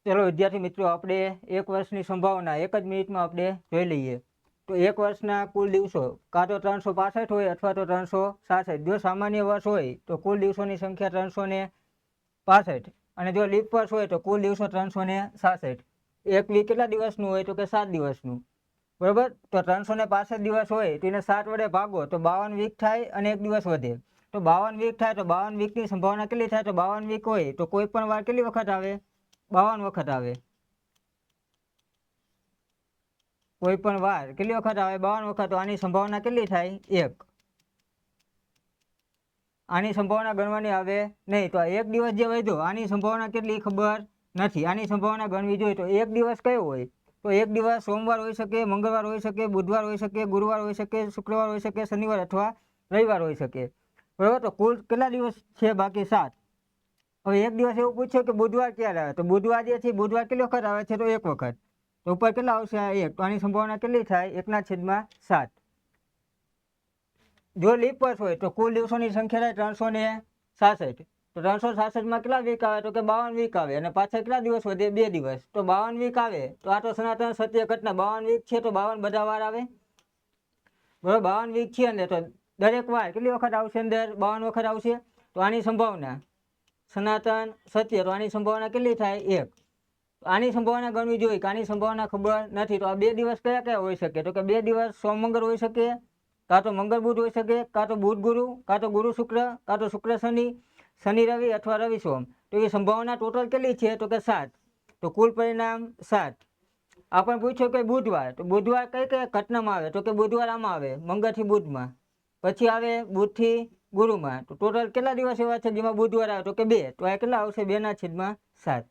ચલો વિદ્યાર્થી મિત્રો, આપણે 1 વર્ષની સંભાવના એક જ મિનિટમાં આપણે જોઈ લઈએ. તો 1 વર્ષના કુલ દિવસો કાં તો 365 હોય અથવા તો 366. જો સામાન્ય વર્ષ હોય તો કુલ દિવસોની સંખ્યા 365 અને જો લીપ વર્ષ હોય તો કુલ દિવસો 366. એક વીક કેટલા દિવસનું હોય તો કે 7 દિવસનું, બરોબર. તો 365 દિવસ હોય તો એને 7 વડે ભાગો તો 52 વીક થાય અને એક દિવસ વધે. તો 52 વીક થાય તો 52 વીકની સંભાવના કેટલી થાય? તો 52 વીક હોય તો કોઈ પણ વાર કેટલી વખત આવે? 52 વખત આવે. કોઈ પણ વાર કેટલી વખત આવે? 52 વખત. તો આની સંભાવના કેટલી થાય? 1. આની સંભાવના ગણવાની આવે નહીં. તો એક દિવસ જે વધ્યો આની સંભાવના કેટલી ખબર નથી. આની સંભાવના ગણવી જોઈએ. તો એક દિવસ કયો હોય? તો એક દિવસ સોમવાર હોઈ શકે, મંગળવાર હોઈ શકે, બુધવાર હોઈ શકે, ગુરુવાર હોઈ શકે, શુક્રવાર હોઈ શકે, શનિવાર અથવા રવિવાર હોઈ શકે, બરાબર. તો કુલ કેટલા દિવસ છે? બાકી 7. હવે એક દિવસ એવું પૂછ્યું કે બુધવાર ક્યારે આવે? તો બુધવાર જે છે, બુધવાર કેટલી વખત આવે છે? તો 1 વખત. તો ઉપર કેટલા આવશે? 1. તો આની સંભાવના કેટલી થાય? 1/7. જો લીપ વર્ષ હોય તો કુલ દિવસોની સંખ્યા થાય 366. તો 366માં કેટલા વીક આવે? તો કે 52 વીક આવે. અને પાછા કેટલા દિવસ વધે? 2 દિવસ. તો 52 વીક આવે તો આ તો સનાતન સત્ય ઘટના. 52 વીક છે તો 52 બધા વાર આવે, બરોબર. 52 વીક છે ને તો દરેક વાર કેટલી વખત આવશે? અંદર 52 વખત આવશે. તો આની સંભાવના સનાતન સત્ય, તો આની સંભાવના કેટલી થાય? 1. આની સંભાવના ગણવી જોઈએ કે આની સંભાવના ખબર નથી. તો આ 2 દિવસ કયા કયા હોઈ શકે? તો કે 2 દિવસ સોમ મંગળ હોઈ શકે, કાં તો મંગળ બુધ હોઈ શકે, કાં તો બુધ ગુરુ, કાં તો ગુરુ શુક્ર, કાં તો શુક્ર શનિ, શનિ રવિ અથવા રવિ સોમ. તો એ સંભાવના ટોટલ કેટલી છે? તો કે 7. તો કુલ પરિણામ 7. આપણે પૂછ્યું કે બુધવાર, તો બુધવાર કઈ કઈ ઘટનામાં આવે? તો કે બુધવાર આમાં આવે, મંગળથી બુધમાં. પછી આવે બુધથી ગુરુમાં. તો ટોટલ કેટલા દિવસ એવા છે જેમાં બુધવાર આવે? તો કે 2. તો આ કેટલા આવશે? 2/7.